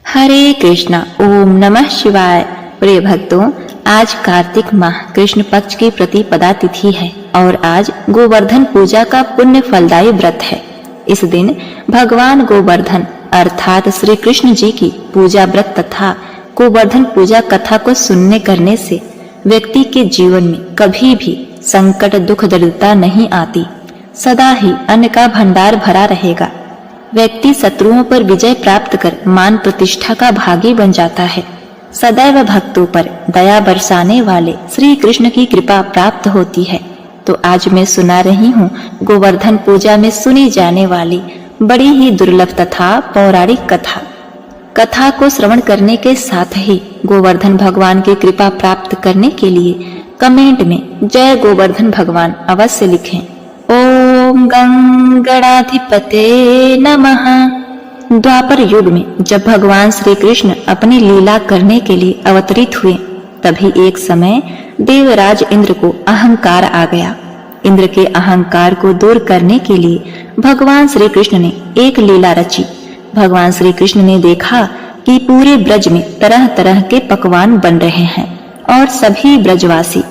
हरे कृष्णा। ओम नमः शिवाय। प्रिय भक्तों, आज कार्तिक माह कृष्ण पक्ष की प्रतिपदा तिथि है और आज गोवर्धन पूजा का पुण्य फलदायी व्रत है। इस दिन भगवान गोवर्धन अर्थात श्री कृष्ण जी की पूजा व्रत तथा गोवर्धन पूजा कथा को सुनने करने से व्यक्ति के जीवन में कभी भी संकट दुख दरिद्रता नहीं आती। सदा ही अन्न का भंडार भरा रहेगा। व्यक्ति शत्रुओं पर विजय प्राप्त कर मान प्रतिष्ठा का भागी बन जाता है। सदैव भक्तों पर दया बरसाने वाले श्री कृष्ण की कृपा प्राप्त होती है। तो आज मैं सुना रही हूँ गोवर्धन पूजा में सुनी जाने वाली बड़ी ही दुर्लभ तथा पौराणिक कथा को श्रवण करने के साथ ही गोवर्धन भगवान की कृपा प्राप्त करने के लिए कमेंट में जय गोवर्धन भगवान अवश्य लिखें। ओम गंगणाधिपते नमः। द्वापर युग में जब भगवान श्री कृष्ण अपनी लीला करने के लिए अवतरित हुए, तभी एक समय देवराज इंद्र को अहंकार आ गया। इंद्र के अहंकार को दूर करने के लिए भगवान श्री कृष्ण ने एक लीला रची। भगवान श्री कृष्ण ने देखा कि पूरे ब्रज में तरह तरह के पकवान बन रहे हैं और सभी ब्रजवासी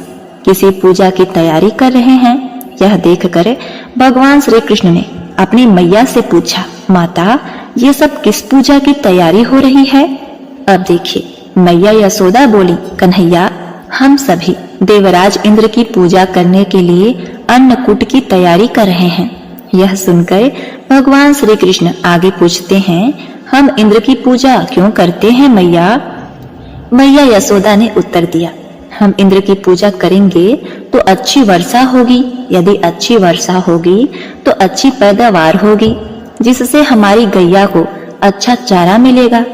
किसी पूजा की तैयारी कर रहे हैं। यह देखकर भगवान श्री कृष्ण ने अपनी मैया से पूछा, माता, ये सब किस पूजा की तैयारी हो रही है? अब देखिए, मैया यशोदा बोली, कन्हैया, हम सभी देवराज इंद्र की पूजा करने के लिए अन्नकूट की तैयारी कर रहे हैं। यह सुनकर भगवान श्री कृष्ण आगे पूछते हैं, हम इंद्र की पूजा क्यों करते हैं मैया? मैया यशोदा ने उत्तर दिया, हम इंद्र की पूजा करेंगे तो अच्छी वर्षा होगी। यदि अच्छी वर्षा होगी तो अच्छी पैदावार होगी, जिससे हमारी गैया को अच्छा चारा मिलेगा।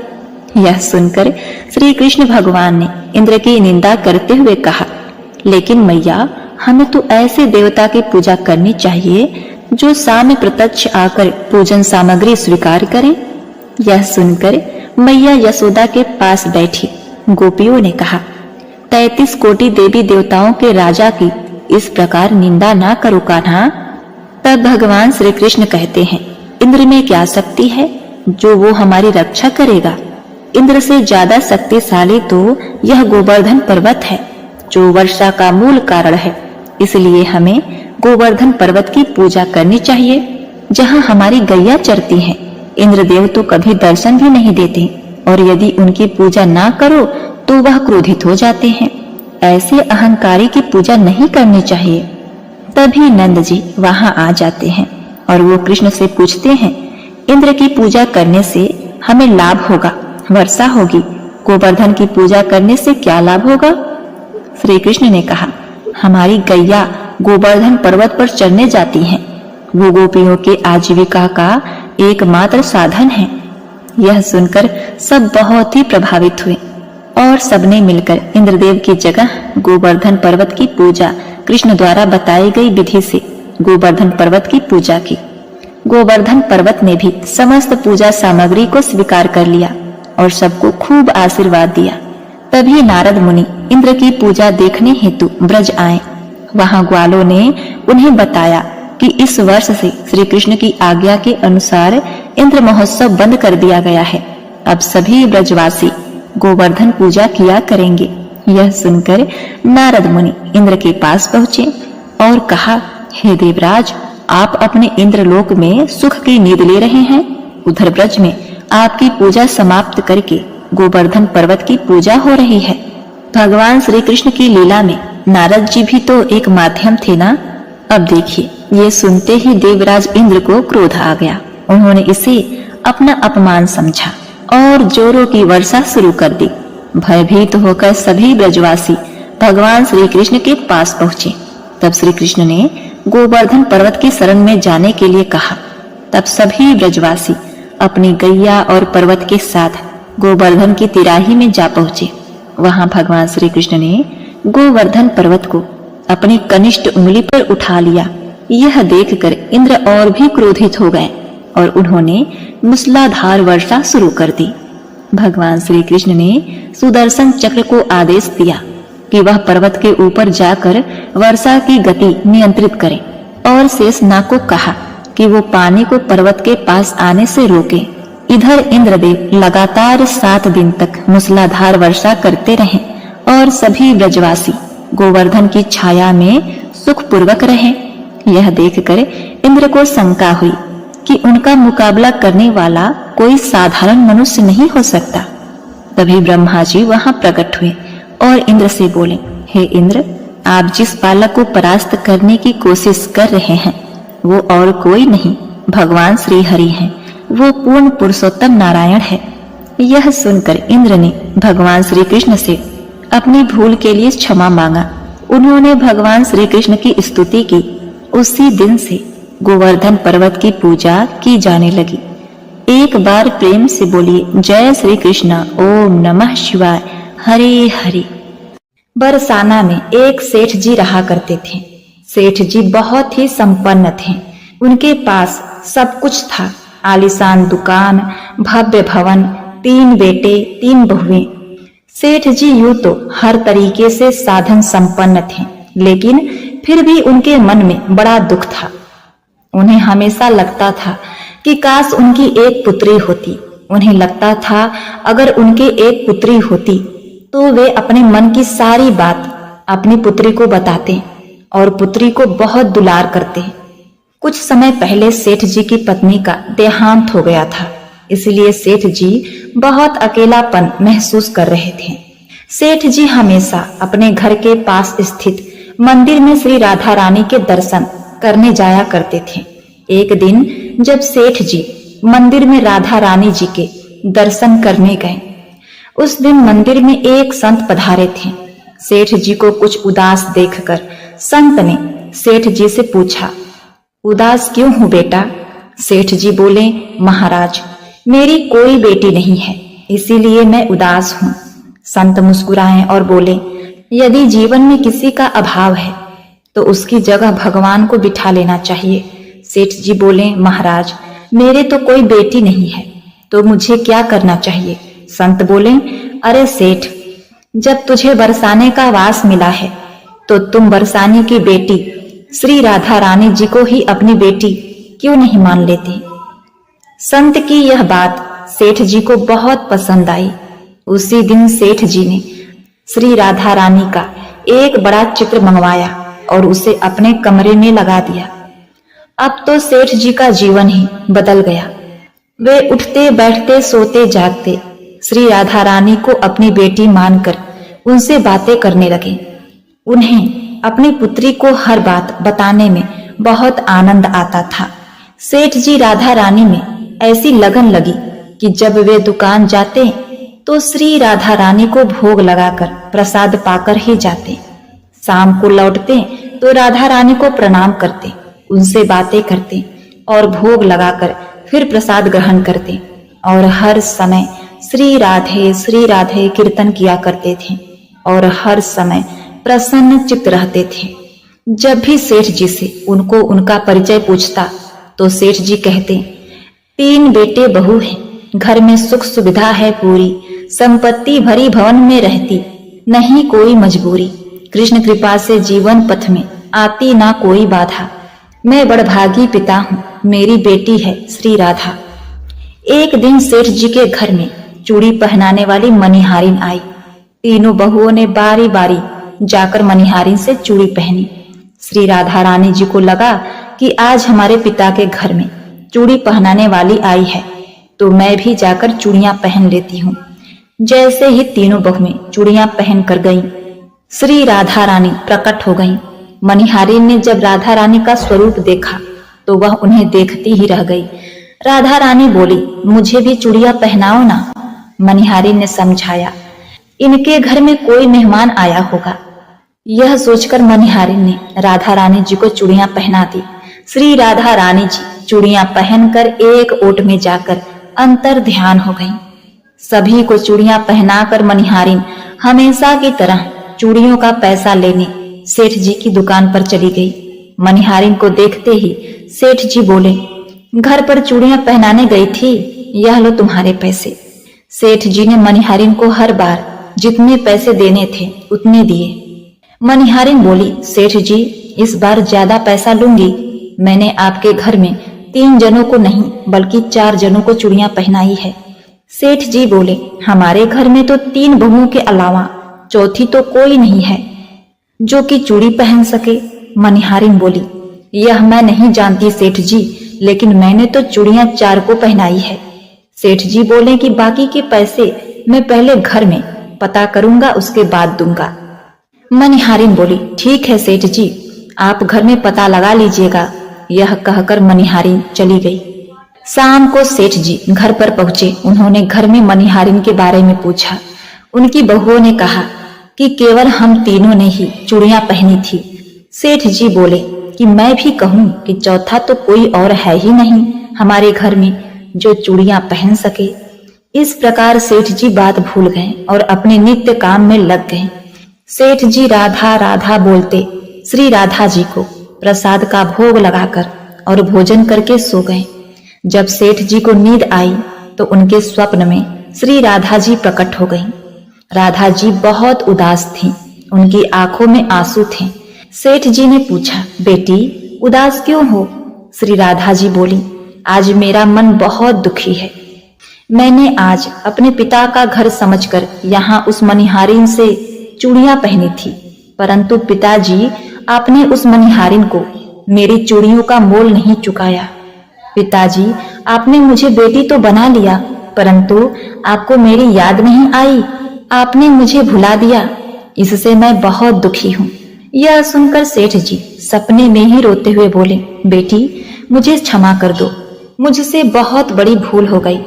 यह सुनकर श्री कृष्ण भगवान ने इंद्र की निंदा करते हुए कहा, लेकिन मैया, हमें तो ऐसे देवता की पूजा करनी चाहिए जो सामने प्रत्यक्ष आकर पूजन सामग्री स्वीकार करें। यह सुनकर मैया यशोदा के पास बैठी गोपियों ने कहा, 33 कोटि देवी देवताओं के राजा की इस प्रकार निंदा ना करो कान्हा। तब भगवान श्री कृष्ण कहते हैं, इंद्र में क्या शक्ति है जो वो हमारी रक्षा करेगा? इंद्र से ज्यादा शक्तिशाली तो यह गोवर्धन पर्वत है जो वर्षा का मूल कारण है। इसलिए हमें गोवर्धन पर्वत की पूजा करनी चाहिए जहाँ हमारी गैया चरती हैं। इंद्रदेव तो कभी दर्शन भी नहीं देते और यदि उनकी पूजा ना करो तो वह क्रोधित हो जाते हैं। ऐसे अहंकारी की पूजा नहीं करनी चाहिए। तभी नंद जी वहां आ जाते हैं और वो कृष्ण से पूछते हैं, इंद्र की पूजा करने से हमें लाभ होगा, वर्षा होगी, गोवर्धन की पूजा करने से क्या लाभ होगा? श्री कृष्ण ने कहा, हमारी गैया गोवर्धन पर्वत पर चढ़ने जाती हैं। वो गोपियों के आजीविका का एकमात्र साधन है। यह सुनकर सब बहुत ही प्रभावित हुए और सबने मिलकर इंद्रदेव की जगह गोवर्धन पर्वत की पूजा कृष्ण द्वारा बताई गई विधि से गोवर्धन पर्वत की पूजा की। गोवर्धन पर्वत ने भी समस्त पूजा सामग्री को स्वीकार कर लिया और सबको खूब आशीर्वाद दिया। तभी नारद मुनि इंद्र की पूजा देखने हेतु ब्रज आए। वहां ग्वालों ने उन्हें बताया कि इस वर्ष से श्री कृष्ण की आज्ञा के अनुसार इंद्र महोत्सव बंद कर दिया गया है। अब सभी ब्रजवासी गोवर्धन पूजा किया करेंगे। यह सुनकर नारद मुनि इंद्र के पास पहुंचे और कहा, हे देवराज, आप अपने इंद्रलोक में सुख की नींद ले रहे हैं। उधर ब्रज में आपकी पूजा समाप्त करके गोवर्धन पर्वत की पूजा हो रही है। भगवान श्री कृष्ण की लीला में नारद जी भी तो एक माध्यम थे ना। अब देखिए, ये सुनते ही देवराज इंद्र को क्रोध आ गया। उन्होंने इसे अपना अपमान समझा और जोरों की वर्षा शुरू कर दी। भयभीत होकर सभी ब्रजवासी भगवान श्री कृष्ण के पास पहुंचे। तब श्री कृष्ण ने गोवर्धन पर्वत की शरण में जाने के लिए कहा। तब सभी ब्रजवासी अपनी गैया और पर्वत के साथ गोवर्धन की तिराही में जा पहुंचे। वहां भगवान श्री कृष्ण ने गोवर्धन पर्वत को अपनी कनिष्ठ उंगली पर उठा लिया। यह देखकर इंद्र और भी क्रोधित हो गए और उन्होंने मूसलाधार वर्षा शुरू कर दी। भगवान श्री कृष्ण ने सुदर्शन चक्र को आदेश दिया कि वह पर्वत के ऊपर जाकर वर्षा की गति नियंत्रित करे और शेषनाग को कहा कि वो पानी को पर्वत के पास आने से रोके। इधर इंद्रदेव लगातार 7 दिन तक मूसलाधार वर्षा करते रहे और सभी ब्रजवासी गोवर्धन की छाया में सुखपूर्वक रहे। यह देखकर इंद्र को शंका हुई कि उनका मुकाबला करने वाला कोई साधारण मनुष्य नहीं हो सकता। तभी ब्रह्मा जी वहां प्रकट हुए और इंद्र से बोले, हे इंद्र, आप जिस बालक को परास्त करने की कोशिश कर रहे हैं वो और कोई नहीं, भगवान श्री हरि हैं। वो पूर्ण पुरुषोत्तम नारायण है। यह सुनकर इंद्र ने भगवान श्री कृष्ण से अपनी भूल के लिए क्षमा मांगा। उन्होंने भगवान श्री कृष्ण की स्तुति की। उसी दिन से गोवर्धन पर्वत की पूजा की जाने लगी। एक बार प्रेम से बोलिए, जय श्री कृष्ण, ओम नमः शिवाय, हरे हरे। बरसाना में एक सेठ जी रहा करते थे। सेठ जी बहुत ही संपन्न थे। उनके पास सब कुछ था, आलीशान दुकान, भव्य भवन, 3 बेटे 3 बहुएं। सेठ जी यूं तो हर तरीके से साधन संपन्न थे, लेकिन फिर भी उनके मन में बड़ा दुख था। उन्हें हमेशा लगता था कि काश उनकी एक पुत्री होती। उन्हें लगता था अगर उनकी एक पुत्री होती तो वे अपने मन की सारी बात अपनी पुत्री को बताते और पुत्री को बहुत दुलार करते। कुछ समय पहले सेठ जी की पत्नी का देहांत हो गया था, इसलिए सेठ जी बहुत अकेलापन महसूस कर रहे थे। सेठ जी हमेशा अपने घर के पास स्थित मंदिर में श्री राधा रानी के दर्शन करने जाया करते थे। एक दिन जब सेठ जी मंदिर में राधा रानी जी के दर्शन करने गए, उस दिन मंदिर में एक संत पधारे थे। सेठ जी को कुछ उदास देखकर संत ने सेठ जी से पूछा, उदास क्यों हूं बेटा? सेठ जी बोले, महाराज, मेरी कोई बेटी नहीं है, इसीलिए मैं उदास हूं। संत मुस्कुराए और बोले, यदि जीवन में किसी का अभाव है तो उसकी जगह भगवान को बिठा लेना चाहिए। सेठ जी बोले, महाराज, मेरे तो कोई बेटी नहीं है, तो मुझे क्या करना चाहिए? संत बोले, अरे सेठ, जब तुझे बरसाने का वास मिला है तो तुम बरसाने की बेटी श्री राधा रानी जी को ही अपनी बेटी क्यों नहीं मान लेते? संत की यह बात सेठ जी को बहुत पसंद आई। उसी दिन सेठ जी ने श्री राधा रानी का एक बड़ा चित्र मंगवाया और उसे अपने कमरे में लगा दिया। अब तो सेठ जी का जीवन ही बदल गया। वे उठते बैठते सोते जागते श्री राधा रानी को अपनी बेटी मानकर उनसे बातें करने लगे। उन्हें अपनी पुत्री को हर बात बताने में बहुत आनंद आता था। सेठ जी राधा रानी में ऐसी लगन लगी कि जब वे दुकान जाते तो श्री राधा रानी को भोग लगाकर प्रसाद पाकर ही जाते। शाम को लौटते तो राधा रानी को प्रणाम करते, उनसे बातें करते और भोग लगाकर फिर प्रसाद ग्रहण करते और हर समय श्री राधे कीर्तन किया करते थे और हर समय प्रसन्न चित्त रहते थे। जब भी सेठ जी से उनको उनका परिचय पूछता तो सेठ जी कहते, 3 बेटे बहू हैं, घर में सुख सुविधा है पूरी, संपत्ति भरी भवन में रहती, नहीं कोई मजबूरी, कृष्ण कृपा से जीवन पथ में आती ना कोई बाधा, मैं बड़भागी पिता हूँ, मेरी बेटी है श्री राधा। एक दिन सेठ जी के घर में चूड़ी पहनाने वाली मनिहारिन आई। तीनों बहुओं ने बारी बारी जाकर मनिहारिन से चूड़ी पहनी। श्री राधा रानी जी को लगा कि आज हमारे पिता के घर में चूड़ी पहनाने वाली आई है तो मैं भी जाकर चूड़ियां पहन लेती हूँ। जैसे ही तीनों बहुएं चूड़ियां पहन कर गईं, श्री राधा रानी प्रकट हो गईं। मनिहारिन ने जब राधा रानी का स्वरूप देखा तो वह उन्हें देखती ही रह गई। राधा रानी बोली, मुझे भी चूड़ियां पहनाओ ना। मनिहारिन ने समझाया, इनके घर में कोई मेहमान आया होगा। यह सोचकर मनिहारिन ने राधा रानी जी को चूड़ियां पहना दी। श्री राधा रानी जी चूड़ियां पहनकर एक ओट में जाकर अंतर ध्यान हो गईं। सभी को चूड़ियां पहनाकर मनिहारिन हमेशा की तरह चूड़ियों का पैसा लेने सेठ जी की दुकान पर चली गई। मनिहारिन को देखते ही सेठ जी बोले, घर पर चूड़ियां पहनाने गई थी, यह लो तुम्हारे पैसे। सेठ जी ने मनिहारिन को हर बार जितने पैसे देने थे उतने दिए। मनिहारिन बोली, सेठ जी, इस बार ज्यादा पैसा लूंगी। मैंने आपके घर में 3 जनों को नहीं बल्कि 4 जनों को चूड़ियां पहनाई है। सेठ जी बोले, हमारे घर में तो 3 बहुओं के अलावा चौथी तो कोई नहीं है जो कि चूड़ी पहन सके। मनिहारिन बोली, यह मैं नहीं जानती सेठ जी, लेकिन मैंने तो चूड़ियां 4 को पहनाई है। सेठ जी बोले कि बाकी के पैसे मैं पहले घर में पता करूंगा, उसके बाद दूंगा। मनिहारिन बोली, ठीक है सेठ जी, आप घर में पता लगा लीजिएगा। यह कहकर मनिहारिन चली गई। शाम को सेठ जी घर पर पहुंचे। उन्होंने घर में मनिहारिन के बारे में पूछा। उनकी बहुओं ने कहा कि केवल हम तीनों ने ही चूड़ियां पहनी थी। सेठ जी बोले कि मैं भी कहूं कि चौथा तो कोई और है ही नहीं हमारे घर में जो चूड़ियां पहन सके। इस प्रकार सेठ जी बात भूल गए और अपने नित्य काम में लग गए। सेठ जी राधा राधा बोलते श्री राधा जी को प्रसाद का भोग लगाकर और भोजन करके सो गए। जब सेठ जी को नींद आई तो उनके स्वप्न में श्री राधा जी प्रकट हो गईं। राधा जी बहुत उदास थीं, उनकी आंखों में आंसू थे। सेठ जी ने पूछा, बेटी उदास क्यों हो? श्री राधा जी बोली, आज मेरा मन बहुत दुखी है। मैंने आज अपने पिता का घर समझकर यहाँ उस मनिहारिन से चूड़ियां पहनी थी, परंतु पिताजी आपने उस मनिहारिन को मेरी चूड़ियों का मोल नहीं चुकाया। पिताजी, आपने मुझे बेटी तो बना लिया, परंतु आपको मेरी याद नहीं आई, आपने मुझे भुला दिया। इससे मैं बहुत दुखी हूँ। यह सुनकर सेठ जी सपने में ही रोते हुए बोले, बेटी मुझे क्षमा कर दो, मुझसे बहुत बड़ी भूल हो गई।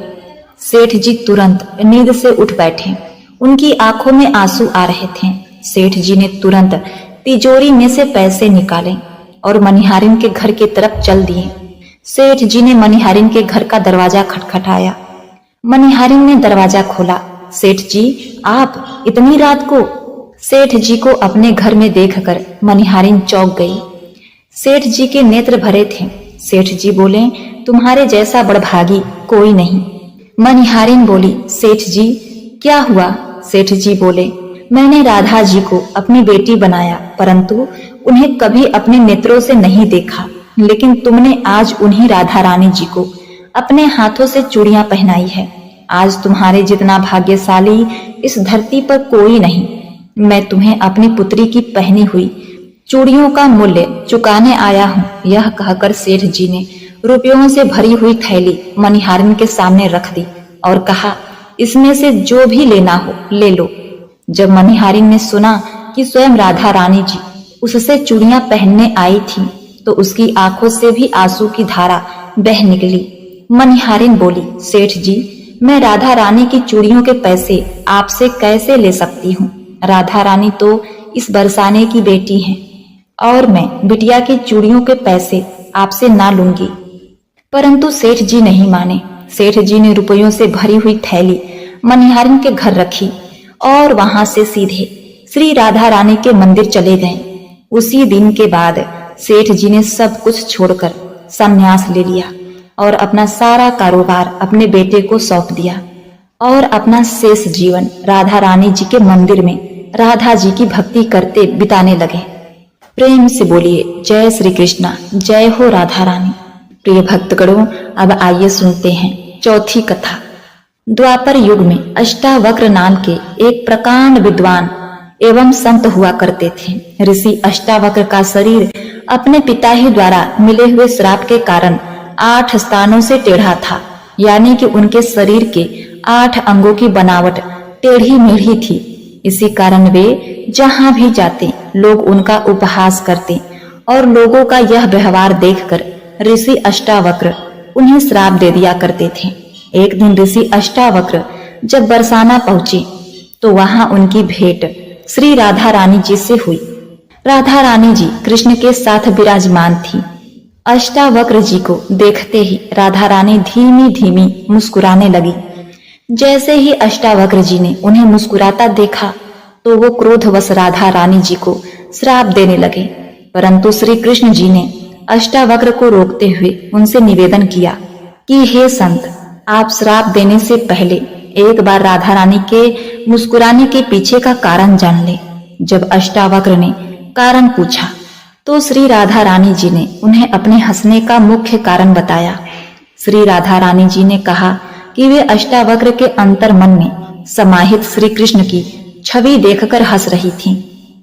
सेठ जी तुरंत नींद से उठ बैठे। उनकी आंखों में आंसू आ रहे थे। सेठ जी ने तुरंत तिजोरी में से पैसे निकाले और मनिहारिन के घर की तरफ चल दिए। सेठ जी ने मनिहारिन के घर का दरवाजा खटखटाया। मनिहारिन ने दरवाजा खोला। सेठ जी, आप इतनी रात को? सेठ जी को अपने घर में देखकर मनिहारिन चौंक गई। सेठ जी के नेत्र भरे थे। सेठ जी बोले, तुम्हारे जैसा बड़भागी कोई नहीं। मनिहारिन बोली, सेठ जी क्या हुआ? सेठ जी बोले, मैंने राधा जी को अपनी बेटी बनाया, परंतु उन्हें कभी अपने नेत्रों से नहीं देखा, लेकिन तुमने आज उन्हीं राधा रानी जी को अपने हाथों से चूड़ियां पहनाई है। आज तुम्हारे जितना भाग्यशाली इस धरती पर कोई नहीं। मैं तुम्हें अपनी पुत्री की पहनी हुई चूड़ियों का मूल्य चुकाने आया हूँ। यह कहकर सेठ जी ने रुपयों से भरी हुई थैली मनिहारिन के सामने रख दी और कहा, इसमें से जो भी लेना हो ले लो। जब मनिहारिन ने सुना कि स्वयं राधा रानी जी उससे चूड़ियां पहनने आई थी, तो उसकी आंखों से भी आंसू की धारा बह निकली। मनिहारिन बोली, सेठ जी, मैं राधा रानी की चूड़ियों के पैसे आपसे कैसे ले सकती हूँ? राधा रानी तो इस बरसाने की बेटी हैं और मैं बिटिया की चूड़ियों के पैसे आपसे ना लूंगी। परंतु सेठ जी नहीं माने। सेठ जी ने रुपयों से भरी हुई थैली मनिहारिन के घर रखी और वहां से सीधे श्री राधा रानी के मंदिर चले गए। उसी दिन के बाद सेठ जी ने सब कुछ छोड़कर संन्यास ले लिया और अपना सारा कारोबार अपने बेटे को सौंप दिया और अपना शेष जीवन राधा रानी जी के मंदिर में राधा जी की भक्ति करते बिताने लगे। प्रेम से बोलिए जय श्री कृष्णा, जय हो राधा रानी। प्रिय भक्तगणों, अब आइए सुनते हैं चौथी कथा। द्वापर युग में अष्टावक्र नाम के एक प्रकांड विद्वान एवं संत हुआ करते थे। ऋषि अष्टावक्र का शरीर अपने पिता ही द्वारा मिले हुए श्राप के कारण 8 स्थानों से टेढ़ा था, यानी कि उनके शरीर के 8 अंगों की बनावट टेढ़ी मेढ़ी थी। इसी कारण वे जहां भी जाते लोग उनका उपहास करते और लोगों का यह व्यवहार देखकर ऋषि अष्टावक्र उन्हें श्राप दे दिया करते थे। एक दिन ऋषि अष्टावक्र जब बरसाना पहुंचे तो वहां उनकी भेंट श्री राधा रानी जी से हुई। राधा रानी जी कृष्ण के साथ विराजमान थी। अष्टावक्र जी को देखते ही राधा रानी धीमी धीमी मुस्कुराने लगी। जैसे ही अष्टावक्र जी ने उन्हें मुस्कुराता देखा तो वो क्रोधवश राधा रानी जी को श्राप देने लगे, परंतु श्री कृष्ण जी ने अष्टावक्र को रोकते हुए उनसे निवेदन किया कि हे संत, आप श्राप देने से पहले एक बार राधा रानी के मुस्कुराने के पीछे का कारण जान ले। जब अष्टावक्र ने कारण पूछा तो श्री राधा रानी जी ने उन्हें अपने हंसने का मुख्य कारण बताया। श्री राधा रानी जी ने कहा कि वे अष्टावक्र के अंतर्मन में समाहित श्री कृष्ण की छवि देखकर हंस रही थीं।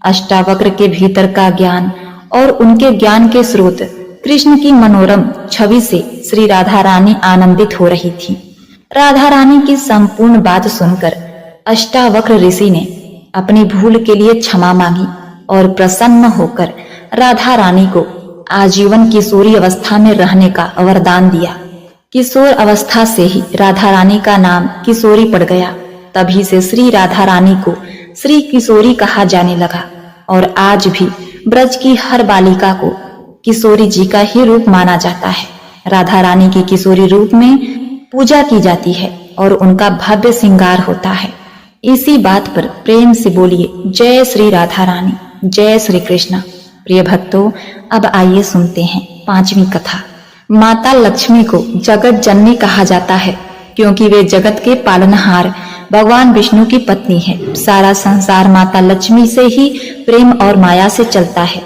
अष्टावक्र के भीतर का ज्ञान और उनके ज्ञान के स्रोत कृष्ण की मनोरम छवि से श्री राधा रानी आनंदित हो रही थी। राधा रानी की संपूर्ण बात सुनकर अष्टावक्र ऋषि ने अपनी भूल के लिए क्षमा मांगी और प्रसन्न होकर राधा रानी को आजीवन किशोरी अवस्था में रहने का वरदान दिया। किशोर अवस्था से ही राधा रानी का नाम किशोरी पड़ गया। तभी से श्री राधा रानी को श्री किशोरी कहा जाने लगा और आज भी ब्रज की हर बालिका को किशोरी जी का ही रूप माना जाता है। राधा रानी की किशोरी रूप में पूजा की जाती है और उनका भव्य श्रृंगार होता है। इसी बात पर प्रेम से बोलिए जय श्री राधा रानी, जय श्री कृष्ण। प्रिय भक्तों, अब आइए सुनते हैं 5वीं कथा। माता लक्ष्मी को जगत जननी कहा जाता है क्योंकि वे जगत के पालनहार भगवान विष्णु की पत्नी है। सारा संसार माता लक्ष्मी से ही प्रेम और माया से चलता है।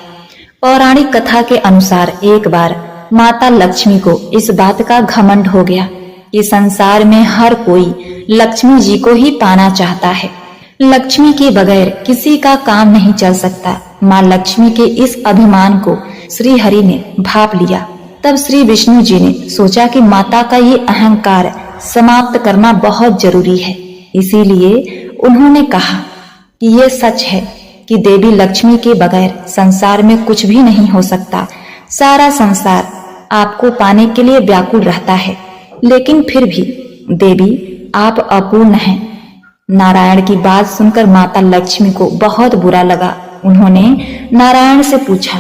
पौराणिक कथा के अनुसार एक बार माता लक्ष्मी को इस बात का घमंड हो गया कि संसार में हर कोई लक्ष्मी जी को ही पाना चाहता है। लक्ष्मी के बगैर किसी का काम नहीं चल सकता। माँ लक्ष्मी के इस अभिमान को श्री हरि ने भाप लिया। तब श्री विष्णु जी ने सोचा कि माता का ये अहंकार समाप्त करना बहुत जरूरी है। इसीलिए उन्होंने कहा कि ये सच है कि देवी लक्ष्मी के बगैर संसार में कुछ भी नहीं हो सकता। सारा संसार आपको पाने के लिए व्याकुल रहता है, लेकिन फिर भी देवी आप अपूर्ण हैं। नारायण की बात सुनकर माता लक्ष्मी को बहुत बुरा लगा। उन्होंने नारायण से पूछा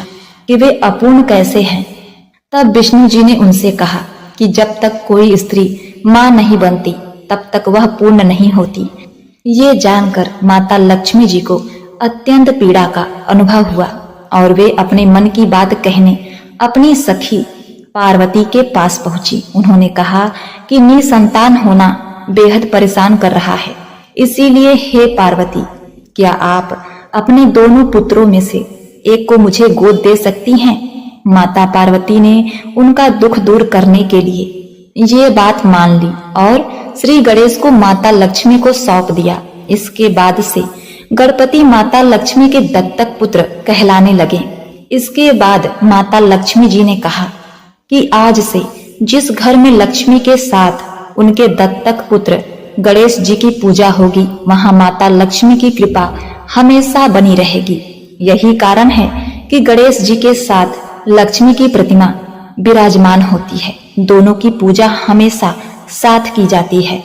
कि वे अपूर्ण कैसे हैं। तब विष्णु जी ने उनसे कहा कि जब तक कोई स्त्री मां नहीं बनती तब तक वह पूर्ण नहीं होती। ये जानकर माता लक्ष्मी जी को अत्यंत पीड़ा का अनुभव हुआ और वे अपने मन की बात कहने अपनी सखी पार्वती के पास पहुंची। उन्होंने कहा कि निसंतान होना बेहद परेशान कर रहा है, इसीलिए हे पार्वती, क्या आप अपने दोनों पुत्रों में से एक को मुझे गोद दे सकती हैं? माता पार्वती ने उनका दुख दूर करने के लिए ये बात मान ली और श्री गणेश को माता लक्ष्मी को सौंप दिया। इसके बाद से गणपति माता लक्ष्मी के दत्तक पुत्र कहलाने लगे। इसके बाद माता लक्ष्मी जी ने कहा कि आज से जिस घर में लक्ष्मी के साथ उनके दत्तक पुत्र गणेश जी की पूजा होगी, वहां माता लक्ष्मी की कृपा हमेशा बनी रहेगी। यही कारण है कि गणेश जी के साथ लक्ष्मी की प्रतिमा विराजमान होती है। दोनों की पूजा हमेशा साथ की जाती है।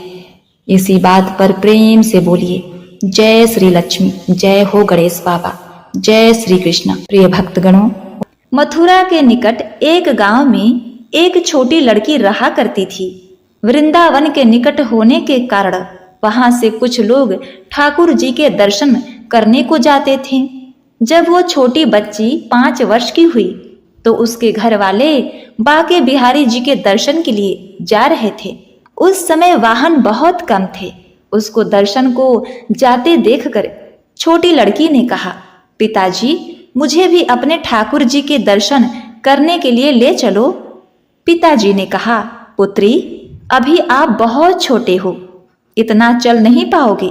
इसी बात पर प्रेम से बोलिए जय श्री लक्ष्मी, जय हो गणेश बाबा, जय श्री कृष्ण। प्रिय भक्तगणों, मथुरा के निकट एक गांव में एक छोटी लड़की रहा करती थी। वृंदावन के निकट होने के कारण वहां से कुछ लोग ठाकुर जी के दर्शन करने को जाते थे। जब वो छोटी बच्ची 5 वर्ष की हुई तो उसके घर वाले बाके बिहारी जी के दर्शन के लिए जा रहे थे। उस समय वाहन बहुत कम थे। उसको दर्शन को जाते देखकर छोटी लड़की ने कहा, पिताजी, मुझे भी अपने ठाकुर जी के दर्शन करने के लिए ले चलो। पिताजी ने कहा, पुत्री, अभी आप बहुत छोटे हो, इतना चल नहीं पाओगे।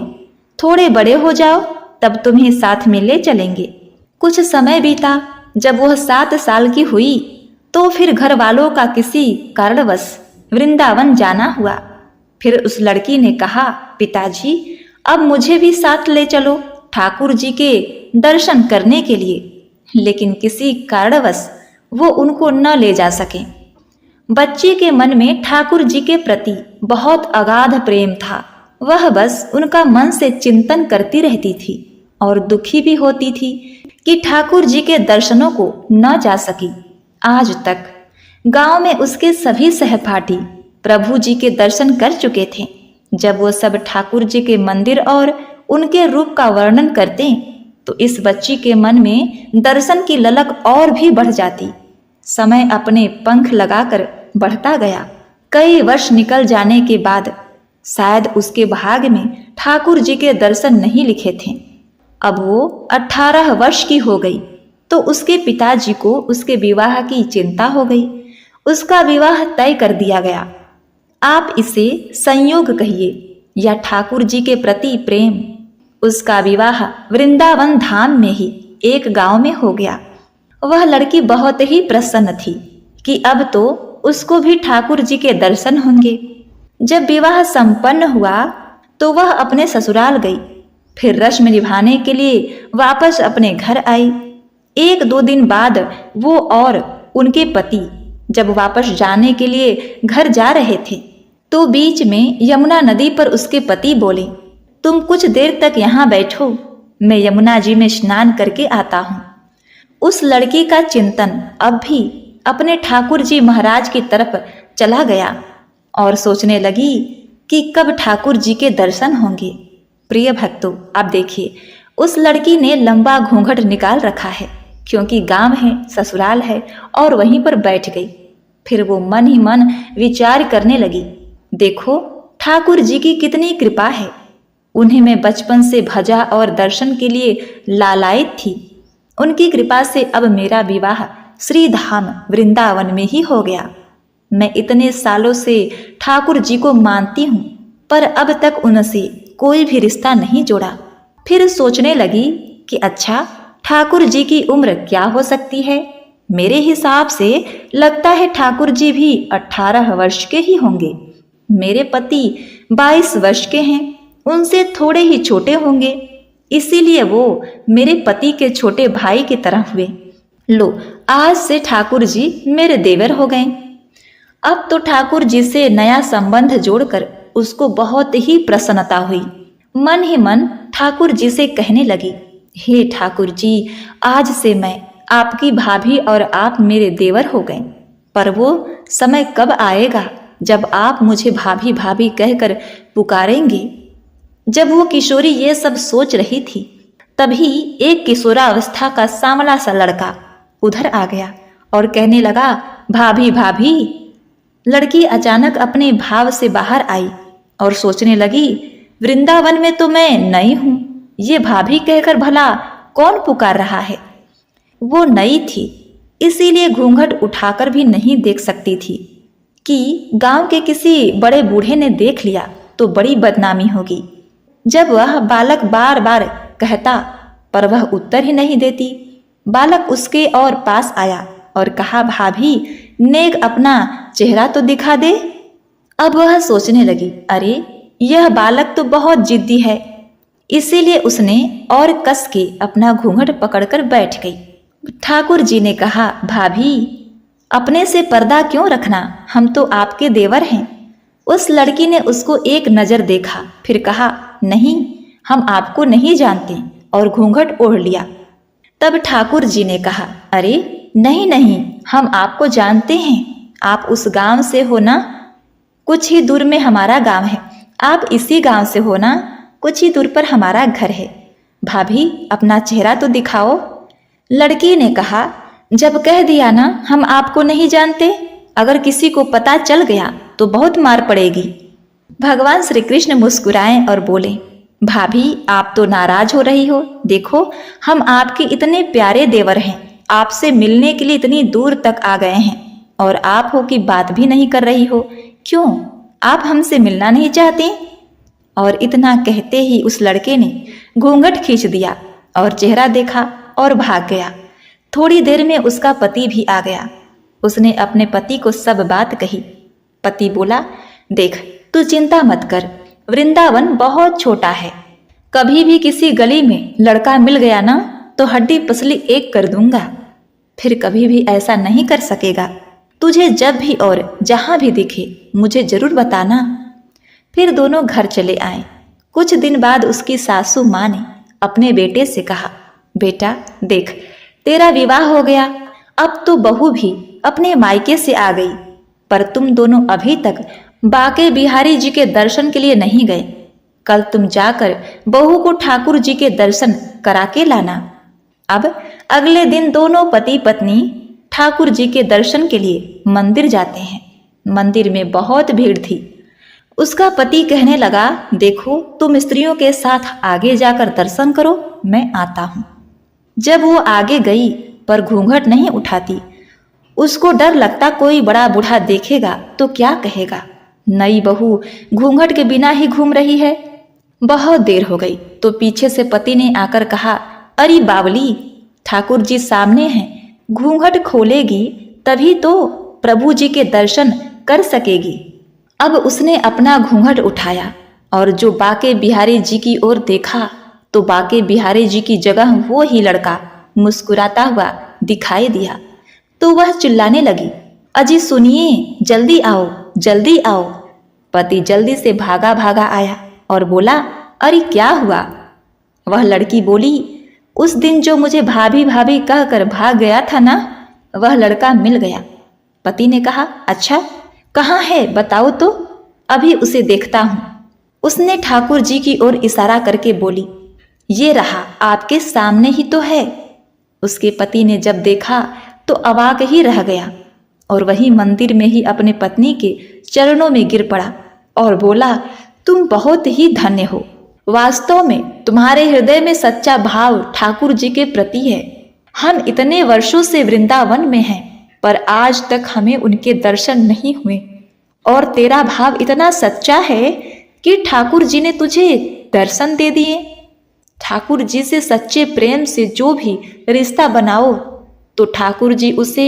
थोड़े बड़े हो जाओ तब तुम्हें साथ में ले चलेंगे। कुछ समय बीता। जब वह 7 साल की हुई तो फिर घर वालों का किसी कारणवश वृंदावन जाना हुआ। फिर उस लड़की ने कहा, पिताजी, अब मुझे भी साथ ले चलो ठाकुर जी के दर्शन करने के लिए। लेकिन किसी कारणवश वो उनको न ले जा सके। बच्ची के मन में ठाकुर जी के प्रति बहुत अगाध प्रेम था। वह बस उनका मन से चिंतन करती रहती थी और दुखी भी होती थी कि ठाकुर जी के दर्शनों को न जा सकी। आज तक गांव में उसके सभी सहपाठी प्रभु जी के दर्शन कर चुके थे। जब वो सब ठाकुर जी के मंदिर और उनके रूप का वर्णन करते तो इस बच्ची के मन में दर्शन की ललक और भी बढ़ जाती। समय अपने पंख लगाकर बढ़ता गया। कई वर्ष निकल जाने के बाद शायद उसके भाग्य में ठाकुर जी के दर्शन नहीं लिखे थे। अब वो 18 वर्ष की हो गई तो उसके पिताजी को उसके विवाह की चिंता हो गई। उसका विवाह तय कर दिया गया। आप इसे संयोग कहिए या ठाकुर जी के प्रति प्रेम। उसका विवाह वृंदावन धाम में ही एक गांव में हो गया। वह लड़की बहुत ही प्रसन्न थी कि अब तो उसको भी ठाकुर जी के दर्शन होंगे। जब विवाह संपन्न हुआ तो वह अपने ससुराल गई, फिर रस्म निभाने के लिए वापस अपने घर आई। 1-2 दिन बाद वो और उनके पति जब वापस जाने के लिए घर जा रहे थे तो बीच में यमुना नदी पर उसके पति बोले, तुम कुछ देर तक यहाँ बैठो, मैं यमुना जी में स्नान करके आता हूँ। उस लड़की का चिंतन अब भी अपने ठाकुर जी महाराज की तरफ चला गया और सोचने लगी कि कब ठाकुर जी के दर्शन होंगे। प्रिय भक्तों, आप देखिए, उस लड़की ने लंबा घूंघट निकाल रखा है क्योंकि गांव है, ससुराल है, और वहीं पर बैठ गई। फिर वो मन ही मन विचार करने लगी, देखो ठाकुर जी की कितनी कृपा है। उन्हें मैं बचपन से भजा और दर्शन के लिए लालायित थी। उनकी कृपा से अब मेरा विवाह श्री धाम वृंदावन में ही हो गया। मैं इतने सालों से ठाकुर जी को मानती हूँ, पर अब तक उनसे कोई भी रिश्ता नहीं जोड़ा। फिर सोचने लगी कि अच्छा, ठाकुर जी की उम्र क्या हो सकती है। मेरे हिसाब से लगता है ठाकुर जी भी 18 वर्ष के ही होंगे। मेरे पति 22 वर्ष के हैं, उनसे थोड़े ही छोटे होंगे, इसीलिए वो मेरे पति के छोटे भाई की तरह हुए। लो, आज से ठाकुर जी मेरे देवर हो गए। अब तो ठाकुर जी से नया संबंध जोड़कर उसको बहुत ही प्रसन्नता हुई। मन ही मन ठाकुर जी से कहने लगी, हे ठाकुर जी, आज से मैं आपकी भाभी और आप मेरे देवर हो गए। पर वो समय कब आएगा जब आप मुझे भाभी भाभी कहकर पुकारेंगे। जब वो किशोरी ये सब सोच रही थी तभी एक किशोरावस्था का सांवला सा लड़का उधर आ गया और कहने लगा, भाभी भाभी। लड़की अचानक अपने भाव से बाहर आई और सोचने लगी, वृंदावन में तो मैं नई हूं, ये भाभी कहकर भला कौन पुकार रहा है। वो नई थी, इसीलिए घूंघट उठाकर भी नहीं देख सकती थी कि गांव के किसी बड़े बूढ़े ने देख लिया तो बड़ी बदनामी होगी। जब वह बालक बार बार कहता पर वह उत्तर ही नहीं देती। बालक उसके और पास आया और कहा, भाभी नेक अपना चेहरा तो दिखा दे। अब वह सोचने लगी, अरे यह बालक तो बहुत जिद्दी है, इसीलिए उसने और कस के अपना घूंघट पकड़कर बैठ गई। ठाकुर जी ने कहा, भाभी अपने से पर्दा क्यों रखना, हम तो आपके देवर हैं। उस लड़की ने उसको एक नजर देखा, फिर कहा, नहीं हम आपको नहीं जानते, और घूंघट ओढ़ लिया। तब ठाकुर जी ने कहा, अरे नहीं नहीं, हम आपको जानते हैं, आप उस गांव से हो ना, कुछ ही दूर में हमारा गांव है। आप इसी गांव से हो ना, कुछ ही दूर पर हमारा घर है। भाभी अपना चेहरा तो दिखाओ। लड़की ने कहा, जब कह दिया ना हम आपको नहीं जानते, अगर किसी को पता चल गया तो बहुत मार पड़ेगी। भगवान श्री कृष्ण मुस्कुराए और बोले, भाभी आप तो नाराज हो रही हो, देखो हम आपके इतने प्यारे देवर हैं, आपसे मिलने के लिए इतनी दूर तक आ गए हैं और आप हो कि बात भी नहीं कर रही हो। क्यों, आप हमसे मिलना नहीं चाहती? और इतना कहते ही उस लड़के ने घूंघट खींच दिया और चेहरा देखा और भाग गया। थोड़ी देर में उसका पति भी आ गया। उसने अपने पति को सब बात कही। पति बोला, देख तू चिंता मत कर, वृंदावन बहुत छोटा है, कभी भी किसी गली में लड़का मिल गया ना तो हड्डी पसली एक कर दूंगा, फिर कभी भी ऐसा नहीं कर सकेगा। तुझे जब भी और जहां भी दिखे मुझे जरूर बताना। फिर दोनों घर चले आए। कुछ दिन बाद उसकी सासू माँ ने अपने बेटे से कहा, बेटा देख तेरा विवाह हो गया, अब तो बहू भी अपने मायके से आ गई, पर तुम दोनों अभी तक बाके बिहारी जी के दर्शन के लिए नहीं गए। कल तुम जाकर बहू को ठाकुर जी के दर्शन करा के लाना। अब अगले दिन दोनों पति पत्नी ठाकुर जी के दर्शन के लिए मंदिर जाते हैं। मंदिर में बहुत भीड़ थी। उसका पति कहने लगा, देखो तुम स्त्रियों के साथ आगे जाकर दर्शन करो, मैं आता हूं। जब वो आगे गई पर घूंघट नहीं उठाती। उसको डर लगता कोई बड़ा बूढ़ा देखेगा तो क्या कहेगा, नई बहू घूंघट के बिना ही घूम रही है। बहुत देर हो गई तो पीछे से पति ने आकर कहा, अरे बावली, ठाकुर जी सामने हैं, घूंघट खोलेगी तभी तो प्रभु जी के दर्शन कर सकेगी। अब उसने अपना घूंघट उठाया और जो बाके बिहारी जी की ओर देखा तो बाके बिहारी जी की जगह वो ही लड़का मुस्कुराता हुआ दिखाई दिया। तो वह चिल्लाने लगी, अजी सुनिए, जल्दी आओ जल्दी आओ। पति जल्दी से भागा भागा आया और बोला, अरे क्या हुआ? वह लड़की बोली, उस दिन जो मुझे भाभी भाभी कहकर भाग गया था ना, वह लड़का मिल गया। पति ने कहा, अच्छा कहाँ है बताओ तो, अभी उसे देखता हूँ। उसने ठाकुर जी की ओर इशारा करके बोली, ये रहा आपके सामने ही तो है। उसके पति ने जब देखा तो अवाक ही रह गया और वही मंदिर में ही अपने पत्नी के चरणों में गिर पड़ा और बोला, तुम बहुत ही धन्य हो। वास्तव में तुम्हारे हृदय में सच्चा भाव ठाकुर जी के प्रति है। हम इतने वर्षों से वृंदावन में हैं पर आज तक हमें उनके दर्शन नहीं हुए और तेरा भाव इतना सच्चा है कि ठाकुर जी ने तुझे दर्शन दे दिए। ठाकुर जी से सच्चे प्रेम से जो भी रिश्ता बनाओ तो ठाकुर जी उसे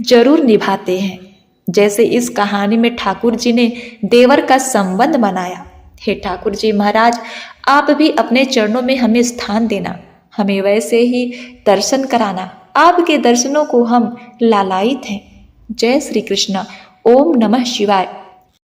जरूर निभाते हैं, जैसे इस कहानी में ठाकुर जी ने देवर का संबंध बनाया। हे ठाकुर जी महाराज, आप भी अपने चरणों में हमें स्थान देना, हमें वैसे ही दर्शन कराना। आपके दर्शनों को हम लालायित हैं। जय श्री कृष्ण। ओम नमः शिवाय।